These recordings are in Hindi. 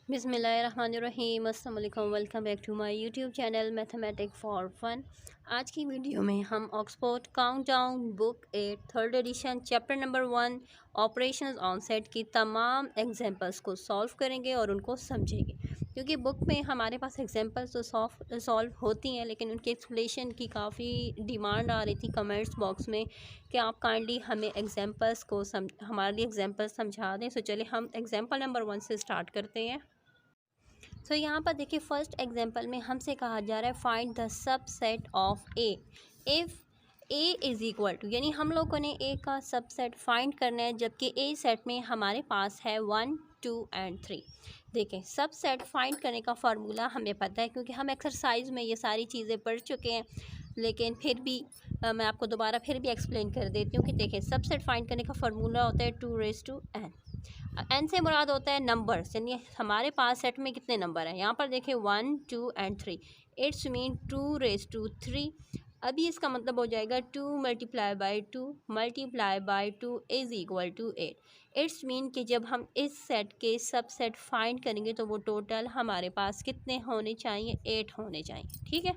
बिस्मिल्लाहिर्रहमानिर्रहीम। अस्सलाम वालेकुम। Welcome back to my YouTube channel Mathematic for Fun. आज की वीडियो में हम Oxford Countdown Book 8 third edition chapter number 1 operations on set की तमाम एग्जांपल्स को सॉल्व करेंगे और उनको समझेंगे, क्योंकि बुक में हमारे पास एग्जांपल्स तो सॉल्व होती हैं, लेकिन उनके एक्सप्लेनेशन की काफ़ी डिमांड आ रही थी कमेंट्स बॉक्स में कि आप काइंडली हमें एग्जांपल्स को हमारे लिए एग्जांपल्स समझा दें। सो चलिए हम एग्जांपल नंबर 1 से स्टार्ट करते हैं। यहाँ पर देखिए, फर्स्ट एग्जांपल में हमसे कहा जा रहा है find the subset of A if A is equal to, यानी हम लोगों ने ए का सबसेट फाइंड करना है, जबकि ए सेट में हमारे पास है 1 2 एंड 3। देखें, सबसेट फाइंड करने का फार्मूला हमें पता है, क्योंकि हम एक्सरसाइज में ये सारी चीज़ें पढ़ चुके हैं, लेकिन फिर भी मैं आपको दोबारा फिर भी एक्सप्लेन कर देती हूँ कि देखें, सबसेट फाइंड करने का फार्मूला होता है 2n। एन से मुराद होता है नंबर्स, यानी हमारे पास सेट में कितने नंबर हैं। यहाँ पर देखिए 1 2 एंड 3, इट्स मीन 2 3। अभी इसका मतलब हो जाएगा 2 multiply by 2 is equal to 8। It's mean कि जब हम इस सेट के सब सेट फाइंड करेंगे तो वो टोटल हमारे पास कितने होने चाहिए, 8 होने चाहिए। ठीक है,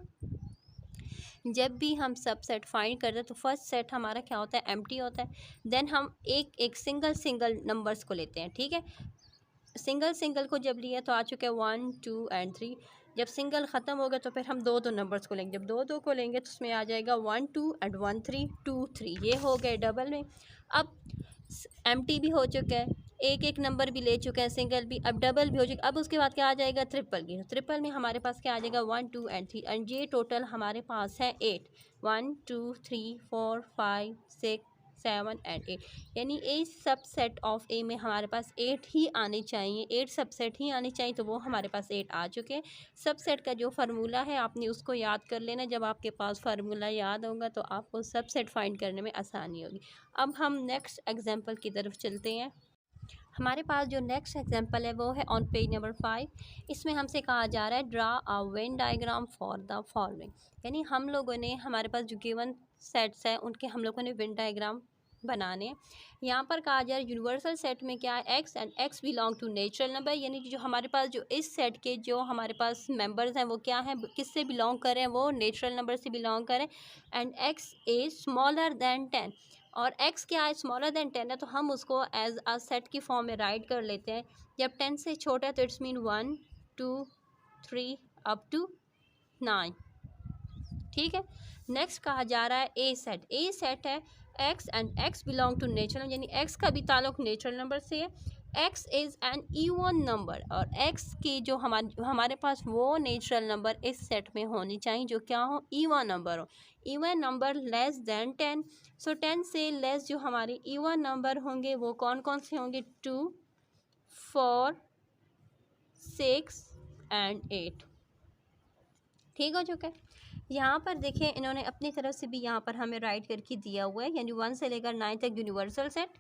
जब भी हम सब सेट फाइंड करते हैं तो फर्स्ट सेट हमारा क्या होता है, एम्प्टी होता है। देन हम एक एक सिंगल नंबर्स को लेते हैं। ठीक है, सिंगल को जब लिया तो आ चुके हैं 1 2 एंड 3। जब सिंगल ख़त्म हो गया तो फिर हम दो नंबर्स को लेंगे। जब दो को लेंगे तो उसमें आ जाएगा 1 2 एंड 1 3 2 3। ये हो गए डबल में। अब एम्प्टी भी हो चुका है, एक एक नंबर भी ले चुके हैं, सिंगल भी, अब डबल भी हो चुका। अब उसके बाद क्या आ जाएगा, ट्रिपल की। ट्रिपल में हमारे पास क्या आ जाएगा, 1 2 एंड 3, एंड ये टोटल हमारे पास है 8। 1 2 3 4 5 6 7 एंड 8, यानी ए सब सेट ऑफ ए में हमारे पास 8 ही आने चाहिए, 8 सबसेट ही आने चाहिए। तो वो हमारे पास 8 आ चुके हैं। सबसेट का जो फार्मूला है आपने उसको याद कर लेना। जब आपके पास फार्मूला याद होगा तो आपको सबसेट फाइंड करने में आसानी होगी। अब हम नेक्स्ट एग्जांपल की तरफ चलते हैं। हमारे पास जो नेक्स्ट एग्जांपल है वो है ऑन पेज नंबर 5। इसमें हमसे कहा जा रहा है draw a Venn diagram for the following, यानी हम लोगों ने हमारे पास जो गिवन सेट्स हैं उनके हम लोगों ने वेन डायग्राम बनाने। यहाँ पर कहा जा रहा है यूनिवर्सल सेट में क्या है, x and x belong to natural number, यानी कि जो हमारे पास जो इस सेट के जो हमारे पास मेंबर्स हैं वो क्या हैं, किससे बिलोंग करें, वो नेचुरल नंबर से बिलोंग करें। And x is smaller than 10, और x क्या है, स्मॉलर देन 10 है, तो हम उसको एज अ सेट की फॉर्म में राइट कर लेते हैं। जब 10 से छोटा है तो इट्स मीन 1 2 3 अप टू 9। ठीक है, नेक्स्ट कहा जा रहा है ए सेट है x and x belong to natural, यानी x का भी ताल्लुक नेचुरल नंबर से है। x is an even number, और x की जो हमारे पास वो नेचुरल नंबर इस सेट में होनी चाहिए जो क्या हो, इवन नंबर हो। Even number less than 10। सो 10 से लेस जो हमारे इवन नंबर होंगे वो कौन कौन से होंगे, 2 4 6 एंड 8। ठीक हो चुका है। यहाँ पर देखिए इन्होंने अपनी तरफ से भी यहाँ पर हमें राइट करके दिया हुआ है, यानी 1 से लेकर 9 तक यूनिवर्सल सेट।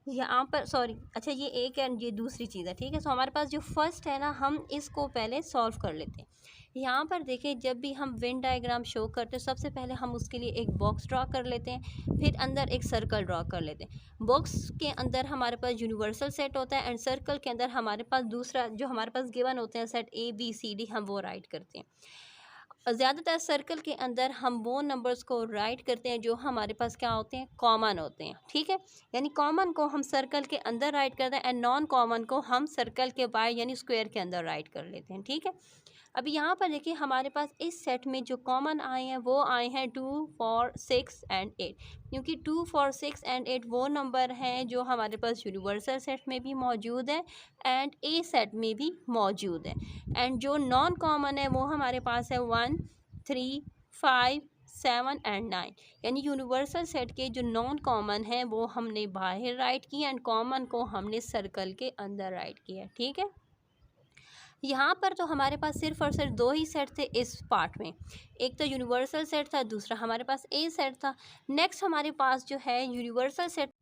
यहाँ पर सॉरी, अच्छा ये एक है, ये दूसरी चीज़ है। ठीक है, सो हमारे पास जो फर्स्ट है ना, हम इसको पहले सॉल्व कर लेते हैं। यहाँ पर देखिए, जब भी हम वेन डायग्राम शो करते हैं सबसे पहले हम उसके लिए एक बॉक्स ड्रा कर लेते हैं, फिर अंदर एक सर्कल ड्रा कर लेते हैं। बॉक्स के अंदर हमारे पास यूनिवर्सल सेट होता है, एंड सर्कल के अंदर हमारे पास दूसरा जो हमारे पास गिवन होते हैं सेट ABCD, हम वो राइट करते हैं। ज़्यादातर सर्कल के अंदर हम वो नंबर्स को राइट करते हैं जो हमारे पास क्या होते हैं, कॉमन होते हैं। ठीक है, यानी कॉमन को हम सर्कल के अंदर राइट करते हैं, एंड नॉन कॉमन को हम सर्कल के बाहर यानी स्क्वायर के अंदर राइट कर लेते हैं। ठीक है, अभी यहाँ पर देखिए हमारे पास इस सेट में जो कॉमन आए हैं वो आए हैं 2 4 6 एंड 8, क्योंकि 2 4 6 एंड 8 वो नंबर हैं जो हमारे पास यूनिवर्सल सेट में भी मौजूद है एंड ए सेट में भी मौजूद है। एंड जो नॉन कॉमन है वो हमारे पास है 1 3 5 7 एंड 9, यानी यूनिवर्सल सेट के जो नॉन कॉमन है वो हमने बाहर राइट किया एंड कॉमन को हमने सर्कल के अंदर राइट किया। ठीक है, यहाँ पर तो हमारे पास सिर्फ और सिर्फ दो ही सेट थे इस पार्ट में, एक तो यूनिवर्सल सेट था, दूसरा हमारे पास ए सेट था। नेक्स्ट हमारे पास जो है यूनिवर्सल सेट,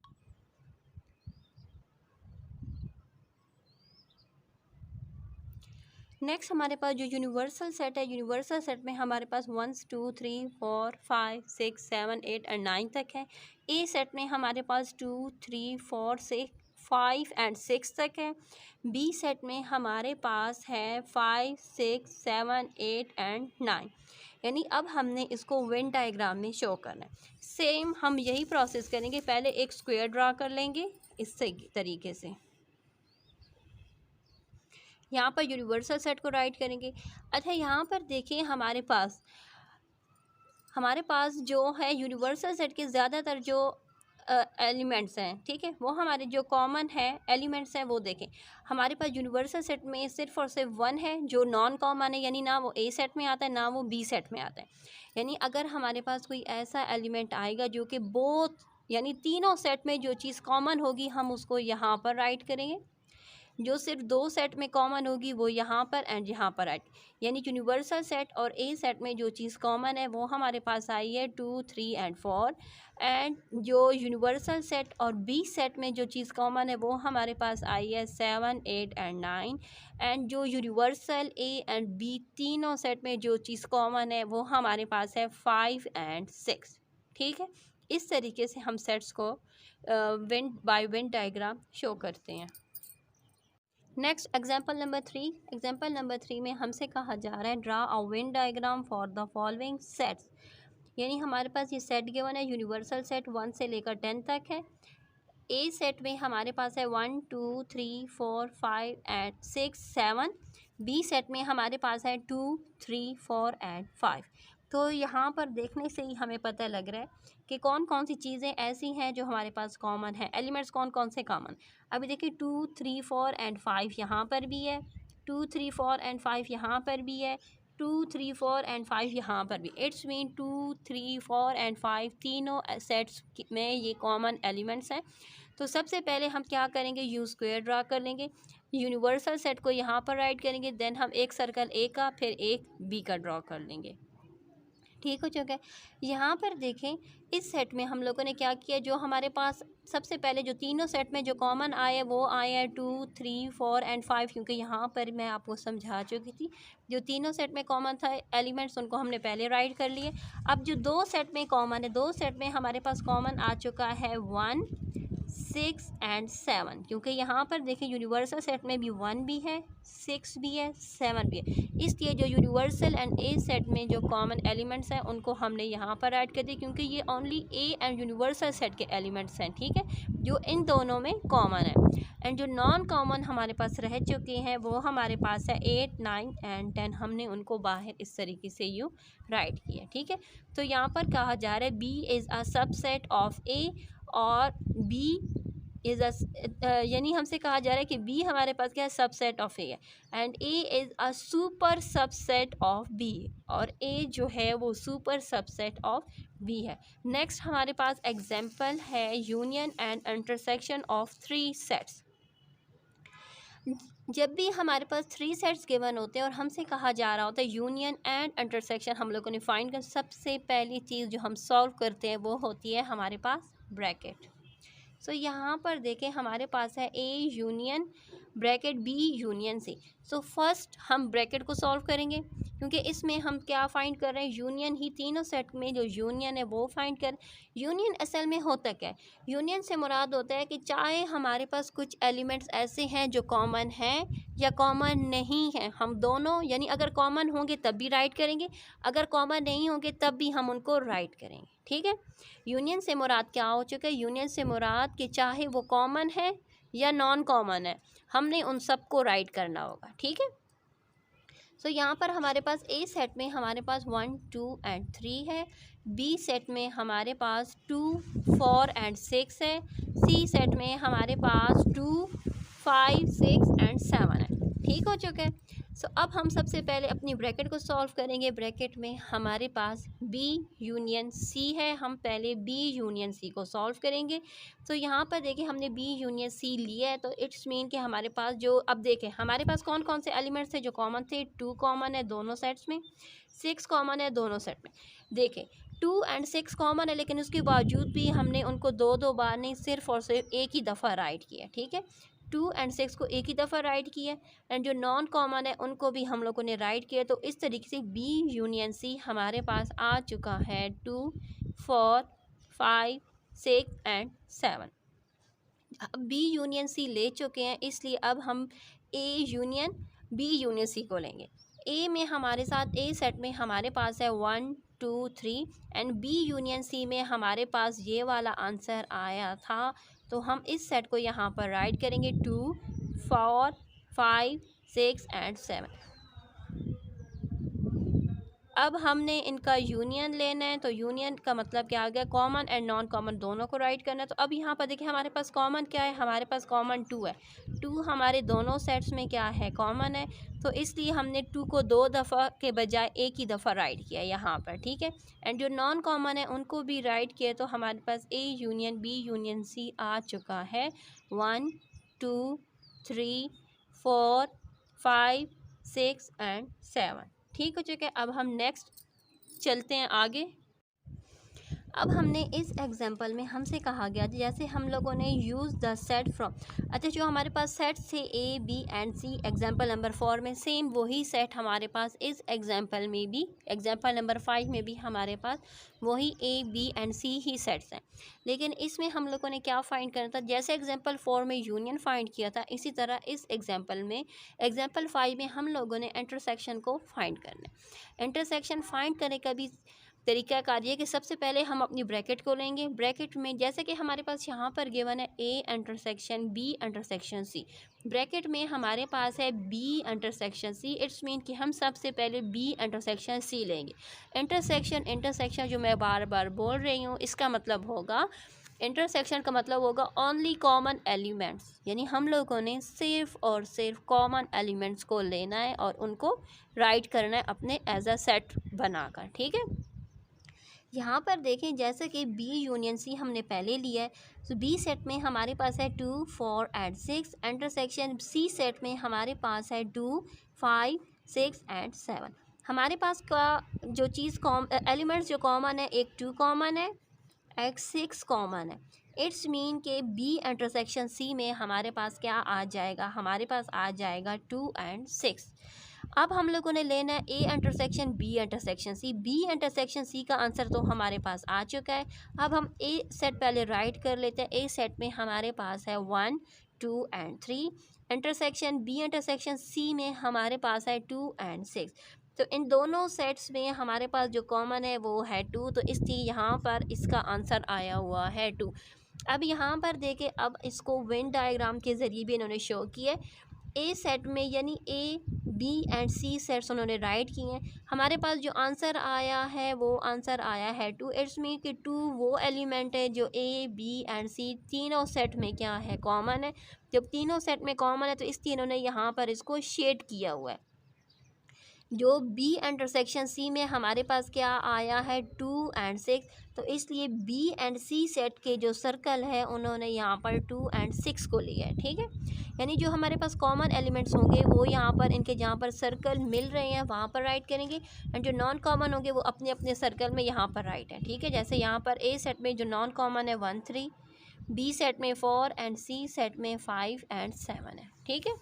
नेक्स्ट हमारे पास जो यूनिवर्सल सेट है, यूनिवर्सल सेट में हमारे पास 1 2 3 4 5 6 7 8 एंड 9 तक है। ए सेट में हमारे पास 2 3 4 6 5 एंड 6 तक है। बी सेट में हमारे पास है 5 6 7 8 एंड 9। यानी अब हमने इसको वेन डायग्राम में शो करना है। सेम हम यही प्रोसेस करेंगे, पहले एक स्क्वायर ड्रा कर लेंगे इस तरीके से। यहाँ पर यूनिवर्सल सेट को राइट करेंगे। अच्छा यहाँ पर देखिए हमारे पास जो है यूनिवर्सल सेट के ज़्यादातर जो एलिमेंट्स हैं, ठीक है, वो हमारे जो कॉमन है एलिमेंट्स हैं वो देखें। हमारे पास यूनिवर्सल सेट में सिर्फ और सिर्फ 1 है जो नॉन कॉमन है, यानी ना वो ए सेट में आता है ना वो बी सेट में आता है। यानी अगर हमारे पास कोई ऐसा एलिमेंट आएगा जो कि बोथ यानी तीनों सेट में जो चीज़ कॉमन होगी हम उसको यहाँ पर राइट करेंगे। जो सिर्फ 2 सेट में कॉमन होगी वो यहाँ पर एंड यहाँ पर ऐड। यानी यूनिवर्सल सेट और ए सेट में जो चीज़ कॉमन है वो हमारे पास आई है 2 3 एंड 4। एंड जो यूनिवर्सल सेट और बी सेट में जो चीज़ कॉमन है वो हमारे पास आई है 7 8 एंड 9। एंड जो यूनिवर्सल ए एंड बी तीनों सेट में जो चीज़ कॉमन है वो हमारे पास है 5 एंड 6। ठीक है, इस तरीके से हम सेट्स को Venn by Venn diagram show करते हैं। Next example number 3। Example number 3 में हमसे कहा जा रहा है draw a Venn diagram for the following sets. यानी हमारे पास ये सेट गिवन है, यूनिवर्सल सेट 1 से लेकर 10 तक है। ए सेट में हमारे पास है 1 2 3 4 5 एंड 6 7। बी सेट में हमारे पास है 2 3 4 एंड 5। तो यहाँ पर देखने से ही हमें पता लग रहा है कि कौन कौन सी चीज़ें ऐसी हैं जो हमारे पास कॉमन है, एलिमेंट्स कौन कौन से कॉमन। अभी देखिए 2 3 4 एंड 5 यहाँ पर भी है, 2 3 4 एंड 5 यहाँ पर भी है, 2 3 4 एंड 5 यहाँ पर भी। इट्स मीन 2 3 4 एंड 5 तीनों सेट्स में ये कॉमन एलिमेंट्स हैं। तो सबसे पहले हम क्या करेंगे, यू स्क्वायर ड्रा कर लेंगे। यूनिवर्सल सेट को यहाँ पर राइट करेंगे, देन हम एक सर्कल ए का फिर एक बी का ड्रॉ कर लेंगे। ठीक हो चुका है। यहाँ पर देखें इस सेट में हम लोगों ने क्या किया, जो हमारे पास सबसे पहले जो तीनों सेट में जो कॉमन आए वो आए हैं 2 3 4 एंड 5, क्योंकि यहाँ पर मैं आपको समझा चुकी थी जो तीनों सेट में कॉमन था एलिमेंट्स उनको हमने पहले राइट कर लिए। अब जो 2 सेट में कॉमन है, 2 सेट में हमारे पास कॉमन आ चुका है 1 6 एंड 7, क्योंकि यहाँ पर देखिए यूनिवर्सल सेट में भी 1 भी है 6 भी है 7 भी है, इसलिए जो यूनिवर्सल एंड ए सेट में जो कॉमन एलिमेंट्स हैं उनको हमने यहाँ पर ऐड कर दिया, क्योंकि ये only A and universal set के एलिमेंट्स हैं, ठीक है, जो इन दोनों में कॉमन है। एंड जो नॉन कॉमन हमारे पास रह चुके हैं वो हमारे पास है 8 9 एंड 10, हमने उनको बाहर इस तरीके से यूँ राइट किया। ठीक है, तो यहाँ पर कहा जा रहा है B is a subset of A और बी इज़ यानी हमसे कहा जा रहा है कि बी हमारे पास क्या है, सबसेट ऑफ ए है and A is a super subset of B, और ए जो है वो सुपर सबसेट ऑफ बी है। नेक्स्ट हमारे पास एग्जांपल है union and intersection of 3 sets. जब भी हमारे पास 3 सेट्स गिवन होते हैं और हमसे कहा जा रहा होता है यूनियन एंड इंटरसेक्शन, हम लोगों ने फाइंड कर सबसे पहली चीज़ जो हम सॉल्व करते हैं वो होती है हमारे पास ब्रैकेट। सो यहाँ पर देखें हमारे पास है A union bracket B union C. So first हम ब्रैकेट को सॉल्व करेंगे, क्योंकि इसमें हम क्या फाइंड कर रहे हैं, यूनियन ही, तीनों सेट में जो यूनियन है वो फाइंड कर। यूनियन असल में होता क्या है, यूनियन से मुराद होता है कि चाहे हमारे पास कुछ एलिमेंट्स ऐसे हैं जो कॉमन हैं या कॉमन नहीं हैं, हम दोनों यानी अगर कॉमन होंगे तब भी राइट करेंगे, अगर कॉमन नहीं होंगे तब भी हम उनको राइट करेंगे। ठीक है, यूनियन से मुराद क्या हो चुका है, यूनियन से मुराद कि चाहे वो कॉमन है या नॉन कॉमन है हमने उन सबको राइट करना होगा। ठीक है, सो यहाँ पर हमारे पास ए सेट में हमारे पास 1 2 एंड 3 है, बी सेट में हमारे पास 2 4 एंड 6 है, सी सेट में हमारे पास 2 5 6 एंड 7 है। ठीक हो चुका है। सो अब हम सबसे पहले अपनी ब्रैकेट को सॉल्व करेंगे। ब्रैकेट में हमारे पास बी यूनियन सी है, हम पहले बी यूनियन सी को सॉल्व करेंगे। तो यहाँ पर देखिए हमने बी यूनियन सी लिया है, तो इट्स मीन कि हमारे पास जो, अब देखें हमारे पास कौन कौन से एलिमेंट्स थे जो कॉमन थे, 2 कॉमन है दोनों सेट्स में, 6 कॉमन है दोनों सेट में। देखें 2 एंड 6 कॉमन है, लेकिन उसके बावजूद भी हमने उनको दो बार नहीं, सिर्फ और सिर्फ एक ही दफ़ा राइट किया। ठीक है, 2 एंड 6 को एक ही दफ़ा राइट किया एंड जो नॉन कॉमन है उनको भी हम लोगों ने राइट किया। तो इस तरीके से बी यूनियन सी हमारे पास आ चुका है 2 4 5 6 एंड 7। बी यूनियन सी ले चुके हैं, इसलिए अब हम A union B union C को लेंगे। ए में हमारे साथ ए सेट में हमारे पास है 1 2 3 एंड बी यूनियन सी में हमारे पास ये वाला आंसर आया था, तो हम इस सेट को यहाँ पर राइट करेंगे 2 4 5 6 एंड 7। अब हमने इनका यूनियन लेना है, तो यूनियन का मतलब क्या आ गया, कॉमन एंड नॉन कॉमन दोनों को राइट करना है। तो अब यहाँ पर देखिए हमारे पास कॉमन क्या है, हमारे पास कॉमन 2 है। 2 हमारे दोनों सेट्स में क्या है, कॉमन है, तो इसलिए हमने 2 को 2 दफ़ा के बजाय एक ही दफ़ा राइट किया यहाँ पर, ठीक है। एंड जो नॉन कॉमन है उनको भी राइट किया, तो हमारे पास A union B union C आ चुका है। 1 2 3 4 5 6 एंड 7 ठीक हो चुका है। अब हम नेक्स्ट चलते हैं आगे। अब हमने इस एग्जांपल में हमसे कहा गया जैसे हम लोगों ने यूज़ द सेट फ्रॉम, अच्छा जो हमारे पास सेट्स थे A B and C example number 4 में, सेम वही सेट हमारे पास इस एग्जांपल में भी, एग्जांपल नंबर 5 में भी हमारे पास वही ए बी एंड सी ही सेट्स हैं। लेकिन इसमें हम लोगों ने क्या फाइंड करना था, जैसे एग्जांपल 4 में यूनियन फाइंड किया था, इसी तरह इस एग्जांपल में एग्जांपल 5 में हम लोगों ने इंटरसेक्शन को फाइंड करना है। इंटरसेक्शन फाइंड करने का भी तरीका कार ये कि सबसे पहले हम अपनी ब्रैकेट को लेंगे। ब्रैकेट में जैसे कि हमारे पास यहाँ पर गिवन है A intersection B intersection C, bracket में हमारे पास है B intersection C, it's mean कि हम सबसे पहले बी इंटरसेक्शन सी लेंगे। इंटरसेक्शन जो मैं बार बार बोल रही हूँ, इसका मतलब होगा, इंटरसेक्शन का मतलब होगा ओनली कॉमन एलिमेंट्स, यानी हम लोगों ने सिर्फ और सिर्फ कॉमन एलिमेंट्स को लेना है और उनको राइट करना है अपने एज अ सेट बनाकर, ठीक है। यहाँ पर देखें जैसे कि बी यूनियन सी हमने पहले लिया है, तो बी सेट में हमारे पास है 2 4 एंड 6, इंटरसेक्शन सी सेट में हमारे पास है 2 5 6 एंड 7। हमारे पास का जो चीज़ एलिमेंट्स जो कॉमन है, एक 2 कॉमन है, एक 6 कॉमन है। इट्स मीन के बी इंटरसेक्शन सी में हमारे पास क्या आ जाएगा, हमारे पास आ जाएगा 2 एंड 6। अब हम लोगों ने लेना है A intersection B intersection C, B intersection C का आंसर तो हमारे पास आ चुका है। अब हम ए सेट पहले राइट कर लेते हैं। ए सेट में हमारे पास है 1 2 and 3, intersection B intersection C में हमारे पास है 2 एंड 6। तो इन दोनों सेट्स में हमारे पास जो कॉमन है वो है 2, तो इसलिए यहाँ पर इसका आंसर आया हुआ है 2। अब यहाँ पर देखें, अब इसको वेन डायग्राम के ज़रिए भी इन्होंने शो किया है। ए सेट में यानी A B and C sets उन्होंने राइट किए हैं। हमारे पास जो आंसर आया है वो आंसर आया है 2। इट्स मीन कि 2 वो एलिमेंट है जो ए बी एंड सी तीनों सेट में क्या है, कॉमन है। जब तीनों सेट में कॉमन है तो इस तीनों ने यहाँ पर इसको शेड किया हुआ है। जो बी इंटरसेक्शन सी में हमारे पास क्या आया है 2 एंड 6, तो इसलिए बी एंड सी सेट के जो सर्कल है उन्होंने यहाँ पर 2 एंड 6 को लिया है, ठीक है। यानी जो हमारे पास कॉमन एलिमेंट्स होंगे वो यहाँ पर इनके जहाँ पर सर्कल मिल रहे हैं वहाँ पर राइट करेंगे, एंड जो नॉन कॉमन होंगे वो अपने अपने सर्कल में यहाँ पर राइट है, ठीक है। जैसे यहाँ पर ए सेट में जो नॉन कॉमन है 1 3, बी सेट में 4 एंड सी सेट में 5 एंड 7 है, ठीक है।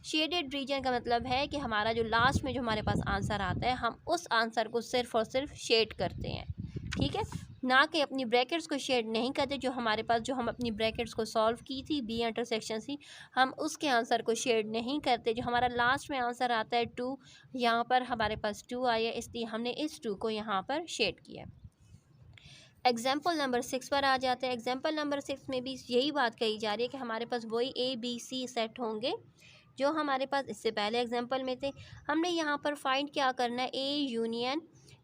शेडेड रीजन का मतलब है कि हमारा जो लास्ट में जो हमारे पास आंसर आता है हम उस आंसर को सिर्फ और सिर्फ शेड करते हैं, ठीक है, ना कि अपनी ब्रैकेट्स को शेड नहीं करते। जो हमारे पास जो हम अपनी ब्रैकेट्स को सॉल्व की थी बी इंटरसेक्शन सी, हम उसके आंसर को शेड नहीं करते। जो हमारा लास्ट में आंसर आता है 2, यहाँ पर हमारे पास 2 आया, इसलिए हमने इस 2 को यहाँ पर शेड किया। एग्जाम्पल नंबर 6 पर आ जाते हैं। एग्जाम्पल नंबर 6 में भी यही बात कही जा रही है कि हमारे पास वही ए बी सी सेट होंगे जो हमारे पास इससे पहले एग्जाम्पल में थे। हमने यहाँ पर फाइंड क्या करना है, A union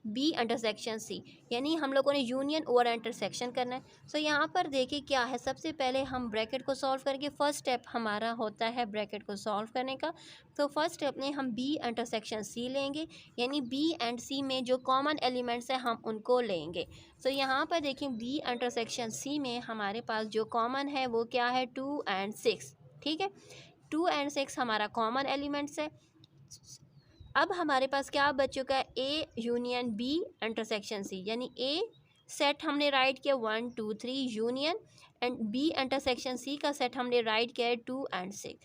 B intersection C, यानी हम लोगों ने यूनियन और इंटरसेक्शन करना है। सो यहाँ पर देखिए क्या है, सबसे पहले हम ब्रैकेट को सॉल्व करेंगे। फर्स्ट स्टेप हमारा होता है ब्रैकेट को सॉल्व करने का। तो फर्स्ट स्टेप में हम बी इंटरसेक्शन सी लेंगे, यानी बी एंड सी में जो कॉमन एलिमेंट्स हैं हम उनको लेंगे। सो यहाँ पर देखिए बी इंटरसेक्शन सी में हमारे पास जो कॉमन है वो क्या है, 2 एंड 6, ठीक है। 2 एंड 6 हमारा कॉमन एलिमेंट्स है। अब हमारे पास क्या बच चुका है, A union B intersection C, यानी ए सेट हमने राइट किया 1 2 3 union, and B intersection C का सेट हमने राइट किया है 2 एंड 6।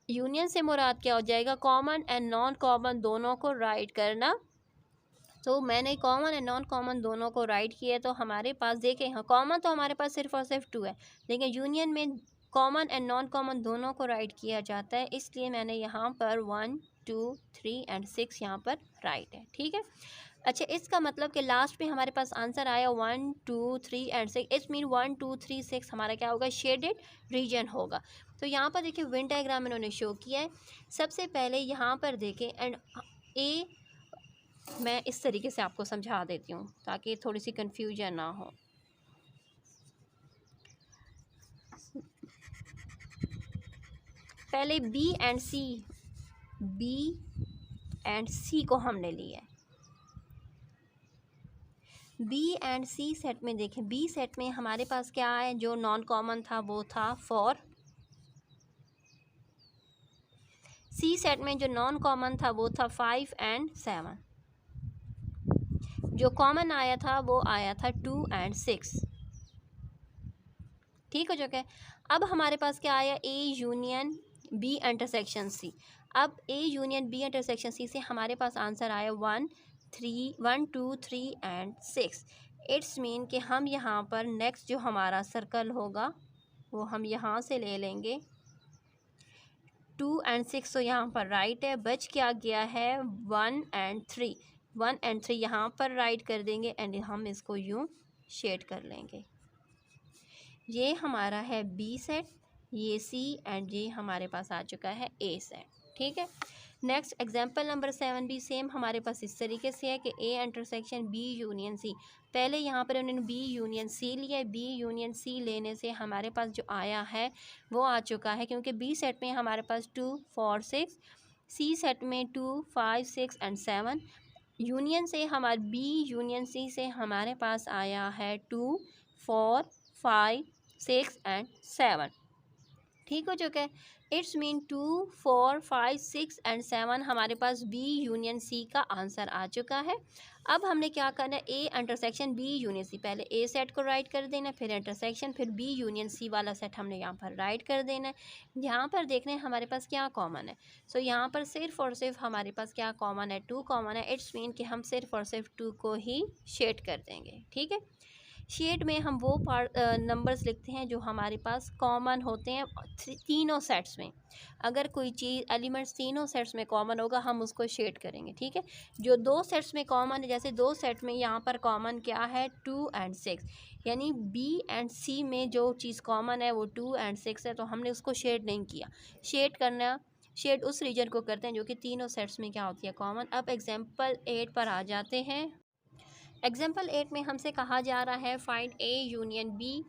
यूनियन से मुराद क्या हो जाएगा, कॉमन एंड नॉन कॉमन दोनों को राइट करना। तो मैंने कॉमन एंड नॉन कॉमन दोनों को राइट किया है। तो हमारे पास देखें, हाँ कॉमन तो हमारे पास सिर्फ और सिर्फ 2 है, लेकिन यूनियन में कॉमन एंड नॉन कॉमन दोनों को राइट किया जाता है, इसलिए मैंने यहाँ पर 1 2 3 एंड 6 यहाँ पर राइट है। ठीक है, अच्छा इसका मतलब कि लास्ट में हमारे पास आंसर आया 1 2 3 एंड 6, इट्स मीन 1 2 3 6 हमारा क्या होगा, शेडेड रीजन होगा। तो यहाँ पर देखिए वेन डायग्राम इन्होंने शो किया है। सबसे पहले यहाँ पर देखें एंड ए, मैं इस तरीके से आपको समझा देती हूँ ताकि थोड़ी सी कंफ्यूजन ना हो। पहले बी एंड सी को हमने लिया है। बी एंड सी सेट में देखें, बी सेट में हमारे पास क्या है, जो नॉन कॉमन था वो था 4। सी सेट में जो नॉन कॉमन था वो था 5 एंड 7। जो कॉमन आया था वो आया था 2 एंड 6। ठीक हो चुका है। अब हमारे पास क्या आया, A union B intersection C. अब A union B intersection C से हमारे पास आंसर आया 1 2 3 एंड 6। इट्स मीन कि हम यहाँ पर नेक्स्ट जो हमारा सर्कल होगा वो हम यहाँ से ले लेंगे 2 एंड 6, तो यहाँ पर राइट है। बच क्या गया है 1 एंड 3, 1 एंड 3 यहाँ पर राइट कर देंगे एंड हम इसको यूँ शेड कर लेंगे। ये हमारा है बी सेट, ये सी एंड ये हमारे पास आ चुका है ए सेट। ठीक है, नेक्स्ट एग्जांपल नंबर 7 भी सेम हमारे पास इस तरीके से है कि A intersection B union C. पहले यहाँ पर उन्होंने बी यूनियन सी लिया है। बी यूनियन सी लेने से हमारे पास जो आया है वो आ चुका है, क्योंकि बी सेट में हमारे पास 2 4 6, सी सेट में 2 5 6 एंड 7। यूनियन से हमारे बी यूनियन सी से हमारे पास आया है 2 4 5 6 एंड 7। ठीक हो चुका है। इट्स मीन 2 4 5 6 एंड 7 हमारे पास बी यूनियन सी का आंसर आ चुका है। अब हमने क्या करना है, A intersection B union C, पहले ए सेट को राइट कर देना, फिर इंटरसेक्शन, फिर बी यूनियन सी वाला सेट हमने यहाँ पर राइट कर देना है। यहाँ पर देखना है हमारे पास क्या कॉमन है। सो यहाँ पर सिर्फ और सिर्फ हमारे पास क्या कॉमन है, 2 कॉमन है। इट्स मीन कि हम सिर्फ और सिर्फ 2 को ही शेड कर देंगे। ठीक है, शेड में हम वो नंबर्स लिखते हैं जो हमारे पास कॉमन होते हैं तीनों सेट्स में। अगर कोई चीज़ एलिमेंट्स तीनों सेट्स में कॉमन होगा हम उसको शेड करेंगे। ठीक है, जो 2 सेट्स में कॉमन है, जैसे 2 सेट में यहाँ पर कॉमन क्या है 2 एंड 6, यानी बी एंड सी में जो चीज़ कॉमन है वो 2 एंड 6 है, तो हमने उसको शेड नहीं किया। शेड करना, शेड उस रीजन को करते हैं जो कि तीनों सेट्स में क्या होती है, कॉमन। अब एग्जाम्पल 8 पर आ जाते हैं। एग्जाम्पल 8 में हमसे कहा जा रहा है find A union B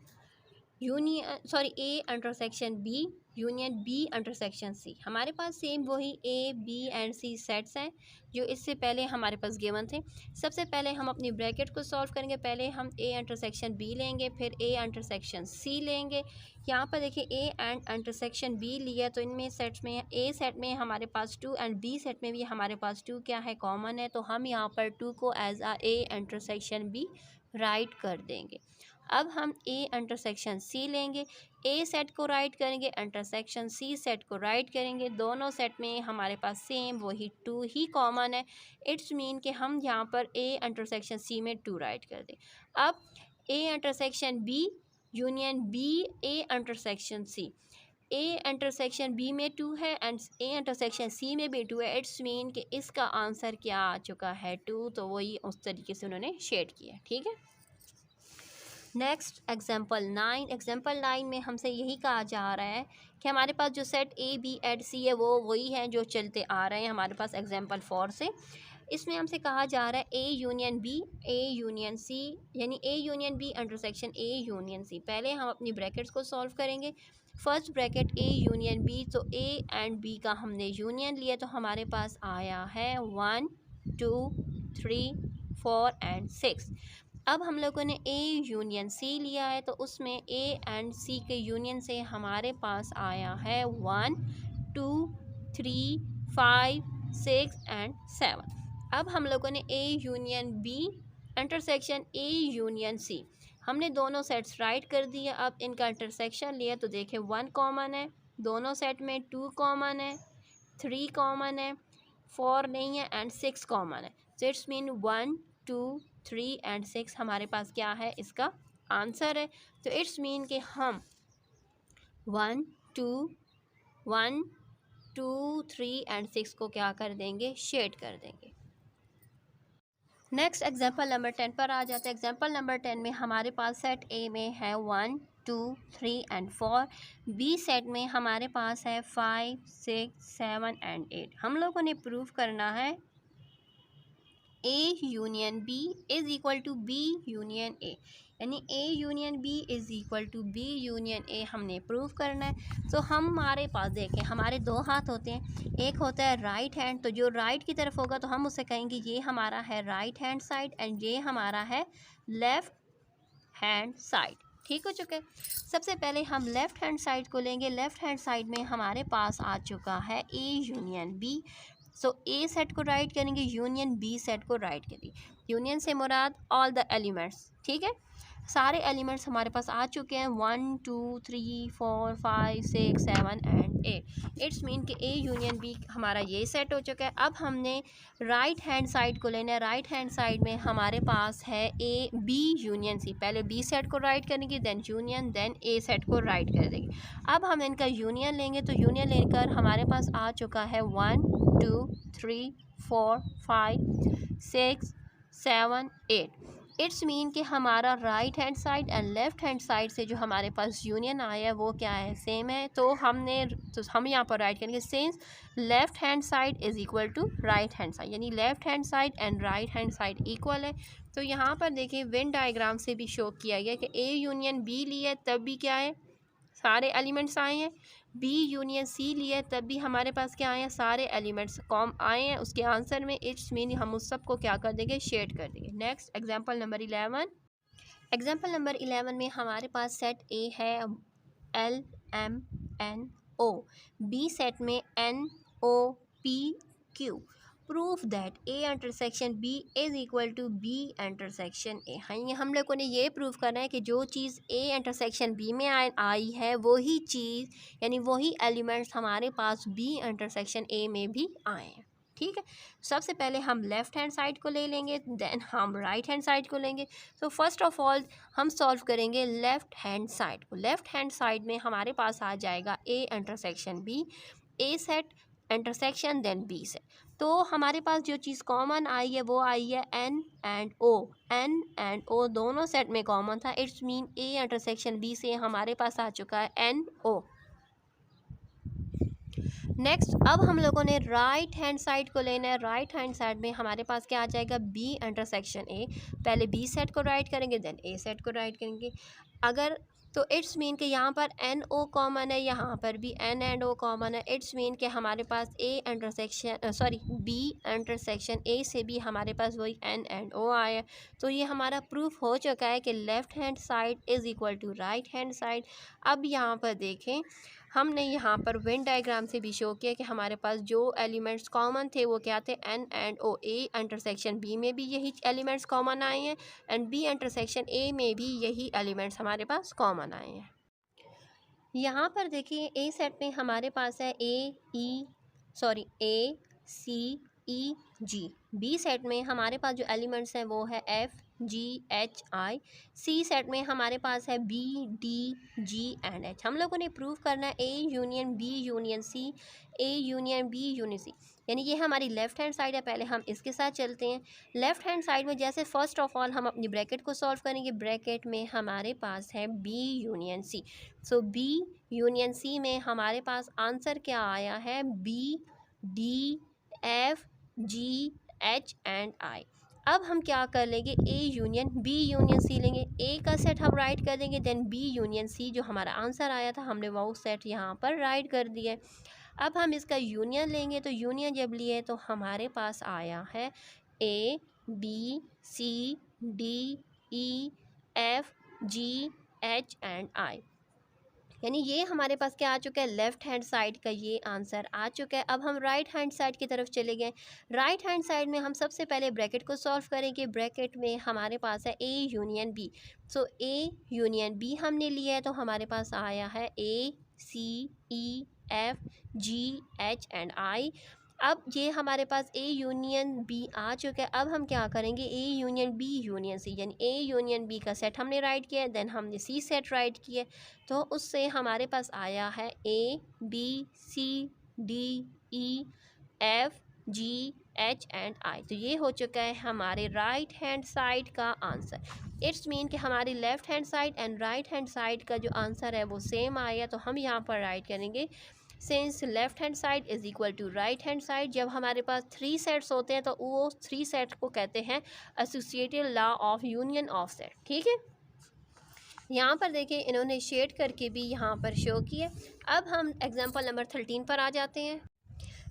A intersection B union B intersection C. हमारे पास सेम वही A B and C sets हैं जो इससे पहले हमारे पास गिवन थे। सबसे पहले हम अपनी ब्रैकेट को सॉल्व करेंगे। पहले हम ए इंटरसेक्शन बी लेंगे, फिर ए इंटरसेक्शन सी लेंगे। यहाँ पर देखिए ए एंड इंटरसेक्शन बी लिया, तो इनमें सेट्स में ए सेट में हमारे पास 2 एंड बी सेट में भी हमारे पास 2 क्या है, कॉमन है। तो हम यहाँ पर 2 को as A intersection B right कर देंगे। अब हम ए इंटरसेक्शन सी लेंगे, ए सेट को राइट करेंगे, इंटरसेक्शन सी सेट को राइट करेंगे। दोनों सेट में हमारे पास सेम वही 2 ही कॉमन है। इट्स मीन कि हम यहाँ पर ए इंटरसेक्शन सी में 2 राइट कर दें। अब A intersection B union B A intersection C, A intersection B में 2 है एंड ए इंटरसेक्शन सी में भी 2 है। इट्स मीन कि इसका आंसर क्या आ चुका है 2, तो वही उस तरीके से उन्होंने शेड किया। ठीक है, नेक्स्ट एग्जाम्पल 9। एग्जाम्पल 9 में हमसे यही कहा जा रहा है कि हमारे पास जो सेट ए बी एंड सी है वो वही है जो चलते आ रहे हैं हमारे पास एग्जाम्पल 4 से। इसमें हमसे कहा जा रहा है A union B A union C, यानी A union B intersection A union C. पहले हम अपनी ब्रैकेट्स को सॉल्व करेंगे। First bracket A union B, तो ए एंड बी का हमने यूनियन लिया, तो हमारे पास आया है 1 2 3 4 एंड 6। अब हम लोगों ने ए यूनियन सी लिया है, तो उसमें ए एंड सी के यूनियन से हमारे पास आया है 1 2 3 5 6 एंड 7। अब हम लोगों ने A union B intersection A union C, हमने दोनों सेट्स राइट कर दिए। अब इनका इंटरसेक्शन लिया तो देखें 1 कॉमन है, दोनों सेट में 2 कॉमन है, 3 कॉमन है, 4 नहीं है एंड 6 कॉमन है। तो इट्स मीन 1 2 3 एंड 6 हमारे पास क्या है, इसका आंसर है। तो इट्स मीन कि हम 1 2 1 2 3 एंड 6 को क्या कर देंगे, शेड कर देंगे। नेक्स्ट एग्जाम्पल नंबर 10 पर आ जाते हैं। एग्जाम्पल नंबर 10 में हमारे पास सेट ए में है 1 2 3 एंड 4, बी सेट में हमारे पास है 5 6 7 एंड 8। हम लोगों ने प्रूव करना है A union B is equal to B union A, यानी A union B is equal to B union A हमने प्रूव करना है। तो हमारे पास देखें, हमारे दो हाथ होते हैं, एक होता है राइट हैंड, तो जो राइट की तरफ होगा तो हम उसे कहेंगे ये हमारा है राइट हैंड साइड एंड ये हमारा है लेफ़्ट हैंड साइड। ठीक हो चुके। सबसे पहले हम लेफ़्ट हैंड साइड को लेंगे। लेफ़्ट हैंड साइड में हमारे पास आ चुका है A union B. So A set को राइट करेंगे, यूनियन बी सेट को राइट करेंगे। यूनियन से मुराद ऑल द एलिमेंट्स, ठीक है, सारे एलिमेंट्स हमारे पास आ चुके हैं 1 2 3 4 5 6 7 एंड 8। इट्स मीन कि ए यूनियन बी हमारा ये सेट हो चुका है। अब हमने राइट हैंड साइड को लेना है। राइट हैंड साइड में हमारे पास है ए बी यूनियन सी। पहले बी सेट को राइट करेंगे, then union, then A set को राइट कर देंगे। अब हम इनका यूनियन लेंगे, तो यूनियन लेकर हमारे पास आ चुका है 1 2 3 4 5 6 7 8। इट्स मीन कि हमारा right hand side and left hand side से जो हमारे पास यूनियन आया है वो क्या है, सेम है। तो हम यहाँ पर राइट करेंगे since left hand side is equal to right hand side, यानी left hand side and right hand side equal है। तो यहाँ पर देखिए वेन डायग्राम से भी शो किया गया कि ए यूनियन बी लिया तब भी क्या है, सारे एलिमेंट्स आए हैं। बी यूनियन सी लिए तब भी हमारे पास क्या आए हैं, सारे एलिमेंट्स कॉम आए हैं उसके आंसर में। इट्स मीन हम उस सब को क्या कर देंगे, शेड कर देंगे। Next example number 11। Example number 11 में हमारे पास सेट ए है L M N O, B set में N O P Q. Proof that A intersection B is equal to B intersection A. हाँ, ये हम लोगों ने ये प्रूव करना है कि जो चीज़ ए इंटरसेक्शन बी में आई है वही चीज़ यानी वही एलिमेंट्स हमारे पास बी इंटरसेक्शन ए में भी आए हैं। ठीक है, सबसे पहले हम लेफ़्ट हैंड साइड को ले लेंगे, देन हम राइट हैंड साइड को लेंगे। तो फर्स्ट ऑफ ऑल हम सॉल्व करेंगे लेफ़्ट हैंड साइड को। लेफ़्ट हैंड साइड में हमारे पास आ जाएगा A intersection B, A set intersection then B set. तो हमारे पास जो चीज़ कॉमन आई है वो आई है N and O. N and O दोनों सेट में कॉमन था। It's mean A intersection B से हमारे पास आ चुका है एन ओ। नेक्स्ट अब हम लोगों ने राइट हैंड साइड को लेना है। राइट हैंड साइड में हमारे पास क्या आ जाएगा, बी इंटरसेक्शन ए। पहले बी सेट को राइट करेंगे देन ए सेट को राइट करेंगे। अगर तो इट्स मीन कि यहाँ पर एन ओ कॉमन है, यहाँ पर भी एन एंड ओ कॉमन है। इट्स मीन कि हमारे पास A intersection B intersection A से भी हमारे पास वही एन एंड ओ आया। तो ये हमारा प्रूफ हो चुका है कि left hand side is equal to right hand side. अब यहाँ पर देखें, हमने यहाँ पर वेन डायग्राम से भी शो किया कि हमारे पास जो एलिमेंट्स कॉमन थे वो क्या थे, N and O. A intersection B में भी यही एलिमेंट्स कॉमन आए हैं एंड बी इंटरसेक्शन ए में भी यही एलिमेंट्स हमारे पास कॉमन आए हैं। यहाँ पर देखिए ए सेट में हमारे पास है A C E ji. B set में हमारे पास जो एलिमेंट्स हैं वो है F G H I. C set में हमारे पास है B D G and H. हम लोगों ने प्रूव करना है A union B union C, A union B union C, यानी ये हमारी लेफ़्ट हैंड साइड है। पहले हम इसके साथ चलते हैं। लेफ़्ट हैंड साइड में जैसे फ़र्स्ट ऑफ ऑल हम अपनी ब्रैकेट को सॉल्व करेंगे। ब्रैकेट में हमारे पास है B union C. So B union C में हमारे पास आंसर क्या आया है, B D F G H and I. अब हम क्या कर लेंगे, A union B union C लेंगे। ए का सेट हम राइट कर देंगे देन बी यूनियन सी, जो हमारा आंसर आया था हमने वो सेट यहाँ पर राइट कर दिया है। अब हम इसका यूनियन लेंगे, तो यूनियन जब लिए तो हमारे पास आया है A B C D E F G H and I, यानी ये हमारे पास क्या आ चुका है, लेफ़्ट हैंड साइड का ये आंसर आ चुका है। अब हम राइट हैंड साइड की तरफ चले गए। राइट हैंड साइड में हम सबसे पहले ब्रैकेट को सॉल्व करेंगे। ब्रैकेट में हमारे पास है A union B. So A union B हमने लिया है तो हमारे पास आया है A C E F G H and I. अब ये हमारे पास ए यूनियन बी आ चुका है। अब हम क्या करेंगे, A union B union C, यानी ए यूनियन बी का सेट हमने राइट किया, देन हमने सी सेट राइट किया, तो उससे हमारे पास आया है A B C D E F G H and I. तो ये हो चुका है हमारे राइट हैंड साइड का आंसर। इट्स मीन कि हमारी left hand side and right hand side का जो आंसर है वो सेम आया। तो हम यहाँ पर राइट करेंगे since left hand side is equal to right hand side. जब हमारे पास 3 सेट्स होते हैं तो वो 3 सेट को कहते हैं associated law of union of set. ठीक है, यहाँ पर देखिए इन्होंने शेड करके भी यहाँ पर शो किया। अब हम एग्जाम्पल नंबर 13 पर आ जाते हैं।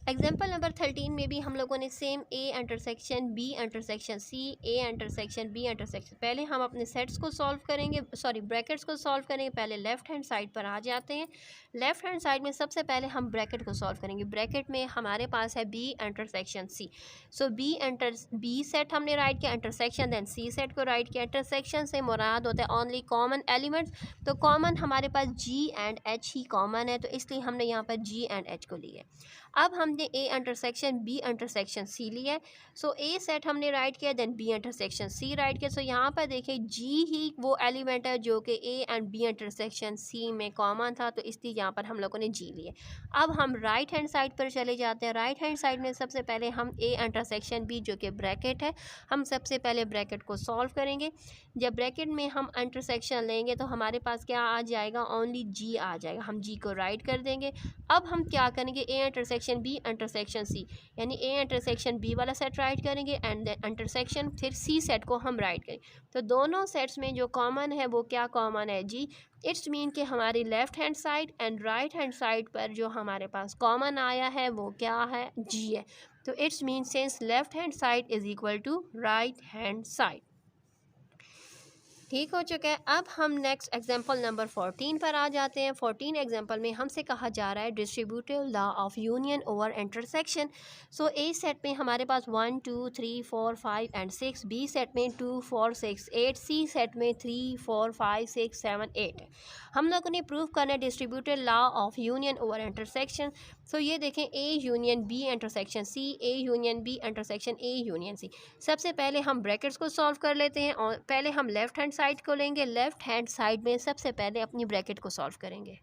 एग्जाम्पल नंबर 13 में भी हम लोगों ने same A intersection B intersection C, A intersection B intersection, पहले हम अपने सेट्स को सॉल्व करेंगे, सॉरी ब्रैकेट्स को सॉल्व करेंगे। पहले लेफ़्ट हैंड साइड पर आ जाते हैं। लेफ़्ट हैंड साइड में सबसे पहले हम ब्रैकेट को सॉल्व करेंगे। ब्रैकेट में हमारे पास है B intersection C, so B set हमने राइट किया, इंटरसेक्शन देन सी सेट को राइट किया। इंटरसेक्शन से मुराद होता है ओनली कॉमन एलिमेंट्स, तो कॉमन हमारे पास जी एंड एच ही कॉमन है, तो इसलिए हमने यहाँ पर जी एंड एच को लिया। अब हमने A intersection B intersection C लिया है, सो ए सेट हमने राइट किया, then B intersection C right किया। सो यहाँ पर देखिए जी ही वो एलिमेंट है जो कि A and B intersection C में कॉमन था, तो इसलिए यहाँ पर हम लोगों ने जी लिया। अब हम राइट हैंड साइड पर चले जाते हैं। राइट हैंड साइड में सबसे पहले हम ए इंटरसेक्शन बी जो कि ब्रैकेट है, हम सबसे पहले ब्रैकेट को सॉल्व करेंगे। जब ब्रैकेट में हम इंटरसेक्शन लेंगे तो हमारे पास क्या आ जाएगा, ओनली जी आ जाएगा, हम जी को राइट कर देंगे। अब हम क्या करेंगे, A intersection B intersection C, यानी ए इंटरसेक्शन बी वाला सेट राइट करेंगे एंड देन इंटरसेक्शन फिर सी सेट को हम राइट करेंगे। तो दोनों सेट्स में जो कॉमन है वो क्या कॉमन है, जी। इट्स मीन कि हमारी left hand side and right hand side पर जो हमारे पास कॉमन आया है वो क्या है, जी है। तो it's mean since left hand side is equal to right hand side. ठीक हो चुका है। अब हम नेक्स्ट एग्जांपल नंबर 14 पर आ जाते हैं। 14 एग्जांपल में हमसे कहा जा रहा है distributive law of union over intersection. So A set में हमारे पास 1 2 3 4 5 एंड 6, बी सेट में 2 4 6 8, सी सेट में 3 4 5 6 7 8 है। हम लोगों ने प्रूव करना है distributive law of union over intersection. So ये देखें A union B intersection C, A union B intersection A union C. सबसे पहले हम ब्रैकेट्स को सॉल्व कर लेते हैं और पहले हम लेफ़्ट हैंड साइड को लेंगे। लेफ़्ट हैंड साइड में सबसे पहले अपनी ब्रैकेट को सॉल्व करेंगे।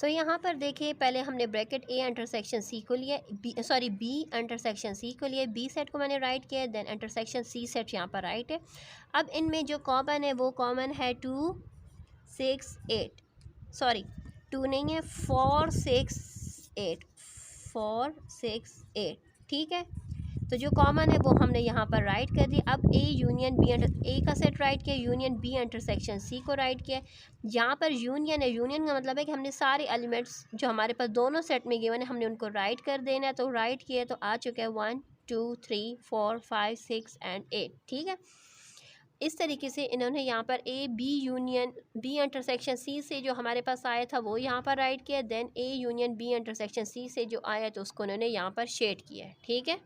सो यहाँ पर देखिए पहले हमने ब्रैकेट ए इंटरसेक्शन सी को लिया, बी इंटरसेक्शन सी को लिया, बी सेट को मैंने राइट किया, देन इंटरसेक्शन सी सेट यहाँ पर राइट है। अब इनमें जो कॉमन है वो कॉमन है 2 6 8, सॉरी 2 नहीं है, 4 6 8, 4 6 8, ठीक है। तो जो कॉमन है वो हमने यहाँ पर राइट कर दिया। अब ए यूनियन बी ए का सेट राइट किया, यूनियन बी इंटरसेक्शन सी को राइट किया। यहाँ पर यूनियन है, यूनियन का मतलब है कि हमने सारे एलिमेंट्स जो हमारे पास दोनों सेट में गिवन है हमने उनको राइट कर देना है। तो राइट किया तो आ चुका है 1 2 3 4 5 6 एंड 8, ठीक है। इस तरीके से इन्होंने यहाँ पर A B union B intersection C से जो हमारे पास आया था वो यहाँ पर राइट किया, then A union B intersection C से जो आया तो उसको उन्होंने यहाँ पर शेड किया है, ठीक है।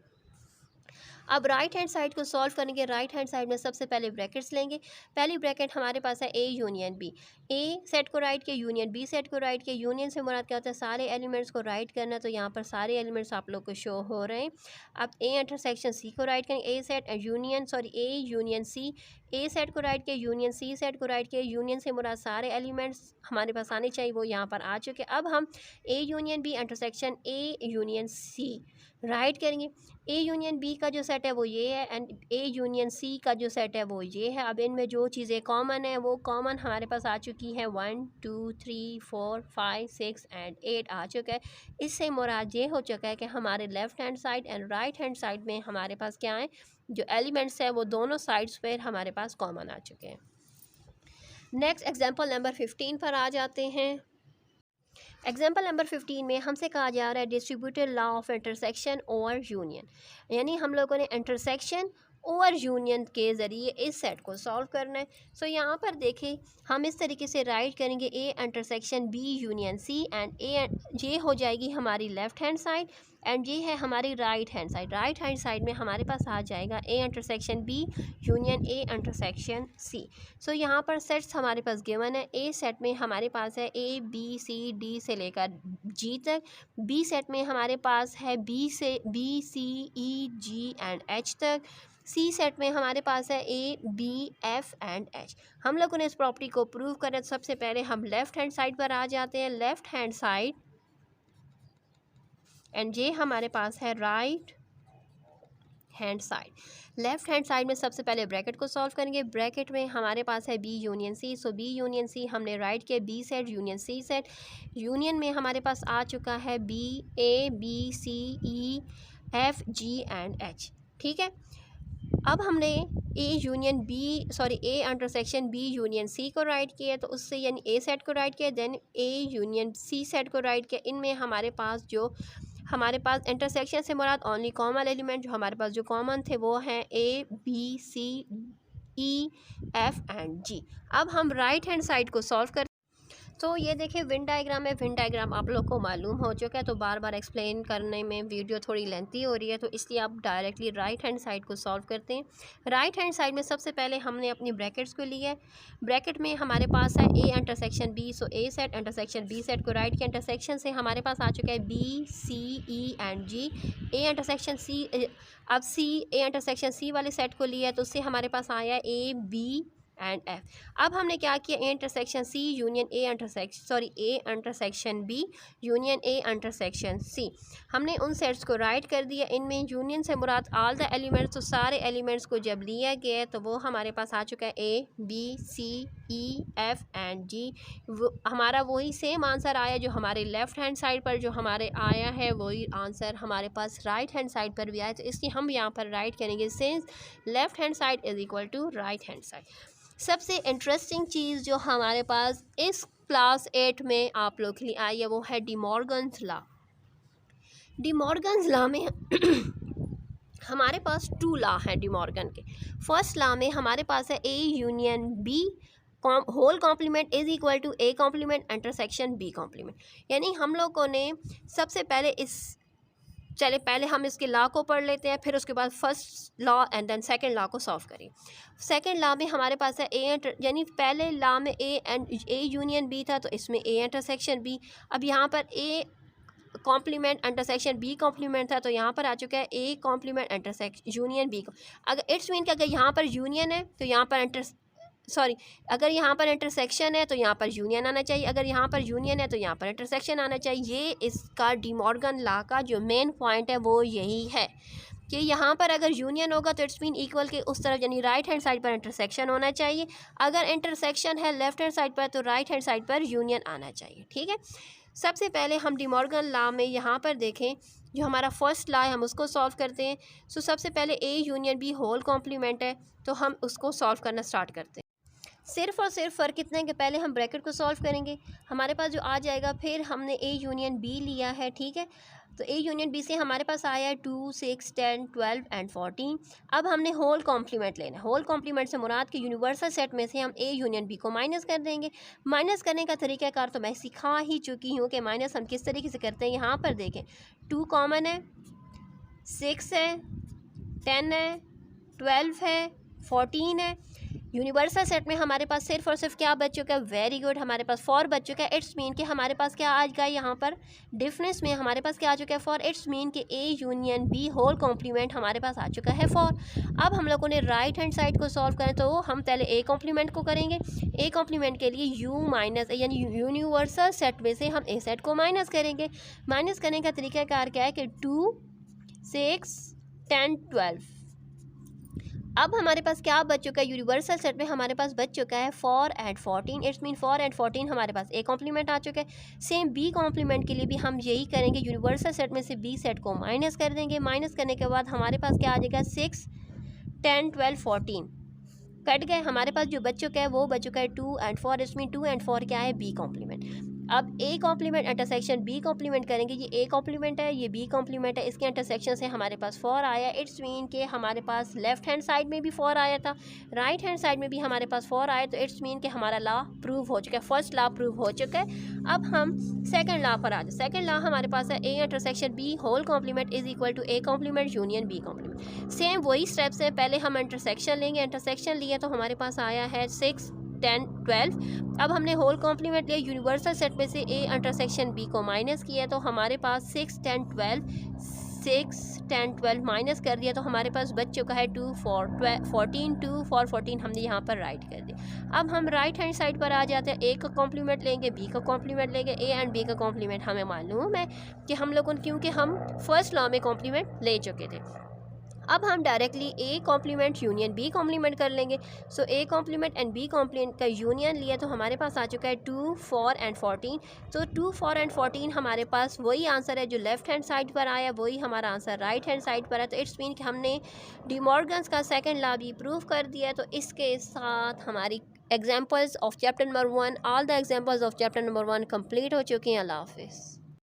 अब राइट हैंड साइड को सॉल्व करेंगे। राइट हैंड साइड में सबसे पहले ब्रैकेट्स लेंगे। पहली ब्रैकेट हमारे पास है A union B, A set को राइट किया, यूनियन बी सेट को राइट किया। यूनियन से मुराद क्या होता है, सारे एलिमेंट्स को राइट करना, तो यहाँ पर सारे एलिमेंट्स आप लोग को शो हो रहे हैं। अब ए इंटरसेक्शन सी को राइट करेंगे, A set union A union C, A set को राइट किया, यूनियन सी सेट को राइट किया। यूनियन से मुराद सारे एलिमेंट्स हमारे पास आने चाहिए, वो यहाँ पर आ चुके। अब हम A union B intersection A union C write करेंगे। ए यूनियन बी का जो सेट है वो ये है एंड ए यूनियन सी का जो सेट है वो ये है। अब इनमें जो चीज़ें कॉमन है वो कॉमन हमारे पास आ चुकी हैं, 1 2 3 4 5 6 एंड 8 आ चुका है। इससे मुराद ये हो चुका है कि हमारे left hand side and right hand side में हमारे पास क्या है, जो एलिमेंट्स हैं वो दोनों साइड्स पर हमारे पास कॉमन आ चुके हैं। नेक्स्ट एग्जाम्पल नंबर 15 पर आ जाते हैं। एग्जाम्पल नंबर 15 में हमसे कहा जा रहा है डिस्ट्रीब्यूटेड लॉ ऑफ इंटरसेक्शन और यूनियन, यानी हम लोगों ने इंटरसेक्शन ओवर यूनियन के ज़रिए इस सेट को सॉल्व करना है। सो यहाँ पर देखें हम इस तरीके से राइट करेंगे A intersection B union C, and ये हो जाएगी हमारी लेफ़्ट हैंड साइड एंड ये है हमारी right hand side. Right hand side में हमारे पास आ जाएगा A intersection B union A intersection C. So यहाँ पर सेट्स हमारे पास गिवन है। ए सेट में हमारे पास है ए बी सी डी से लेकर जी तक। बी सेट में हमारे पास है B C E G and H तक। सी सेट में हमारे पास है A B F and H. हम लोगों ने इस प्रॉपर्टी को प्रूव करें तो सबसे पहले हम लेफ़्ट हैंड साइड पर आ जाते हैं। लेफ़्ट हैंड साइड एंड ये हमारे पास है right hand side. Left hand side में सबसे पहले ब्रैकेट को सॉल्व करेंगे। ब्रैकेट में हमारे पास है B union C. So B union C हमने राइट किया, B set union C set. Union में हमारे पास आ चुका है B A B C E F G and H. ठीक है, अब हमने A intersection B union C को राइट किया, तो उससे यानी ए सेट को राइट किया, then A union C set को राइट किया। इनमें हमारे पास इंटरसेक्शन से मुराद ओनली कॉमन एलिमेंट जो हमारे पास जो कॉमन थे वो हैं A B C E F and G. अब हम राइट हैंड साइड को सॉल्व कर, तो ये देखिए विन डायग्राम है। विन डायग्राम आप लोग को मालूम हो चुका है, तो बार बार एक्सप्लेन करने में वीडियो थोड़ी लेंथी हो रही है, तो इसलिए आप डायरेक्टली राइट हैंड साइड को सॉल्व करते हैं। राइट हैंड साइड में सबसे पहले हमने अपनी ब्रैकेट्स को लिया है। ब्रैकेट में हमारे पास है A intersection B. So A set intersection B set को राइट किया। इंटरसेक्शन से हमारे पास आ चुका है B C E and G. A intersection C, अब सी ए इंटरसेक्शन सी वाले सेट को लिया है, तो उससे हमारे पास आया ए बी एंड एफ। अब हमने क्या किया, A intersection C union A intersection B union A intersection C. हमने उन सेट्स को राइट कर दिया। इनमें यूनियन से मुराद ऑल द एलिमेंट्स, तो सारे एलिमेंट्स को जब लिया गया तो वो हमारे पास आ चुका है A B C E F and G. हमारा वही सेम आंसर आया जो हमारे लेफ़्ट हैंड साइड पर जो हमारे आया है, वही आंसर हमारे पास राइट हैंड साइड पर भी आया। तो इसलिए हम यहाँ पर राइट करेंगे since left hand side is equal to right hand side. सबसे इंटरेस्टिंग चीज़ जो हमारे पास इस क्लास 8 में आप लोग के लिए आई है वो है De Morgan's law. De Morgan's law में हमारे पास 2 लॉ हैं डी मॉर्गन के। फर्स्ट लॉ में हमारे पास है A union B whole complement is equal to A complement intersection B complement. यानी हम लोगों ने सबसे पहले हम इसके लॉ को पढ़ लेते हैं, फिर उसके बाद first law and then second law को सॉल्व करें। सेकंड लॉ में हमारे पास है यानी पहले लॉ में ए यूनियन बी था, तो इसमें ए इंटरसेक्शन बी। अब यहाँ पर A complement intersection B complement था, तो यहाँ पर आ चुका है A complement intersection union B. अगर इट्स मीन कि अगर यहाँ पर यूनियन है तो यहाँ पर अगर यहाँ पर इंटरसेक्शन है तो यहाँ पर यूनियन आना चाहिए, अगर यहाँ पर यूनियन है तो यहाँ पर इंटरसेक्शन आना चाहिए। ये इसका डी मॉर्गन लॉ का जो मेन पॉइंट है वो यही है कि यहाँ पर अगर यूनियन होगा तो इट्स मीन इक्वल के उस तरफ यानी राइट हैंड साइड पर इंटरसेक्शन होना चाहिए। अगर इंटरसेक्शन है लेफ्ट हैंड साइड पर तो राइट हैंड साइड पर यूनियन आना चाहिए। ठीक है, सबसे पहले हम डी मॉर्गन लॉ में यहाँ पर देखें, जो हमारा फर्स्ट लॉ है हम उसको सॉल्व करते हैं। सो सबसे पहले A union B whole complement है, तो हम उसको सॉल्व करना स्टार्ट करते हैं। सिर्फ और सिर्फ फ़र्क इतना है कि पहले हम ब्रैकेट को सॉल्व करेंगे, हमारे पास जो आ जाएगा, फिर हमने ए यूनियन बी लिया है। ठीक है, तो ए यूनियन बी से हमारे पास आया है 2 6 10 12 एंड 14। अब हमने होल कॉम्प्लीमेंट लेना है। होल कॉम्प्लीमेंट से मुराद के यूनिवर्सल सेट में से हम ए यूनियन बी को माइनस कर देंगे। माइनस करने का तरीक़ाकार तो मैं सिखा ही चुकी हूँ कि माइनस हम किस तरीके से करते हैं। यहाँ पर देखें 2 कॉमन है, 6 है, 10 है, 12 है, 14 है। यूनिवर्सल सेट में हमारे पास सिर्फ और सिर्फ क्या बच चुका है, वेरी गुड, हमारे पास 4 बच चुका है। इट्स मीन कि हमारे पास क्या आ गया, यहाँ पर डिफरेंस में हमारे पास क्या आ चुका है, 4। इट्स मीन कि A union B whole complement हमारे पास आ चुका है 4। अब हम लोगों ने राइट हैंड साइड को सॉल्व करें, तो हम पहले ए कॉम्प्लीमेंट को करेंगे। ए कॉम्प्लीमेंट के लिए यू माइनस यानी यूनिवर्सल सेट में से हम ए सेट को माइनस करेंगे। माइनस करने का तरीक़ाकार क्या है कि 2 6 10 12। अब हमारे पास क्या बच चुका है, यूनिवर्सल सेट में हमारे पास बच चुका है 4 एंड 14। इट्स मीन 4 एंड 14 हमारे पास ए कॉम्प्लीमेंट आ चुका है। सेम बी कॉम्प्लीमेंट के लिए भी हम यही करेंगे, यूनिवर्सल सेट में से बी सेट को माइनस कर देंगे। माइनस करने के बाद हमारे पास क्या आ जाएगा, 6 10 12 14 कट गए। हमारे पास जो बच चुका है वो बच चुका है 2 एंड 4। इसमें 2 एंड 4 क्या है, बी कॉम्प्लीमेंट। अब A complement intersection B complement करेंगे, ये ए कॉम्प्लीमेंट है, ये बी कॉम्प्लीमेंट है, इसके इंटरसेक्शन से हमारे पास 4 आया। इट्स मीन के हमारे पास लेफ्ट हैंड साइड में भी 4 आया था, राइट हैंड साइड में भी हमारे पास 4 आया, तो इट्स मीन के हमारा लॉ प्रूव हो चुका है, फर्स्ट लॉ प्रूव हो चुका है। अब हम सेकंड लॉ पर आ जाए। सेकंड लॉ हमारे पास है A intersection B whole complement is equal to A complement union B complement. Same वही स्टेप्स है, पहले हम इंटरसेक्शन लेंगे, इंटरसेक्शन लिए तो हमारे पास आया है 6 10 12। अब हमने होल कॉम्प्लीमेंट लिया, यूनिवर्सल सेट में से ए इंटरसेक्शन बी को माइनस किया, तो हमारे पास 6 10 12 माइनस कर दिया, तो हमारे पास बच चुका है 2 4 14 2 4 14 हमने यहाँ पर राइट कर दिया। अब हम राइट हैंड साइड पर आ जाते हैं, ए का कॉम्प्लीमेंट लेंगे, बी का कॉम्प्लीमेंट लेंगे, ए एंड बी का कॉम्प्लीमेंट हमें मालूम है कि हम लोगों ने, क्योंकि हम फर्स्ट लॉ में कॉम्प्लीमेंट ले चुके थे। अब हम directly A complement union B complement कर लेंगे। So A complement and B complement का यूनियन लिया, तो हमारे पास आ चुका है 2 4 एंड 14। तो 2 4 एंड 14 हमारे पास वही आंसर है जो लेफ्ट हैंड साइड पर आया, वही हमारा आंसर राइट हैंड साइड पर है। तो इट्स मीन कि हमने डी मॉर्गन्स का सेकंड लॉ भी प्रूव कर दिया है। तो इसके साथ हमारी examples of chapter number 1, all the examples of chapter number 1 complete हो चुकी हैं। अल्लाह हाफिज़।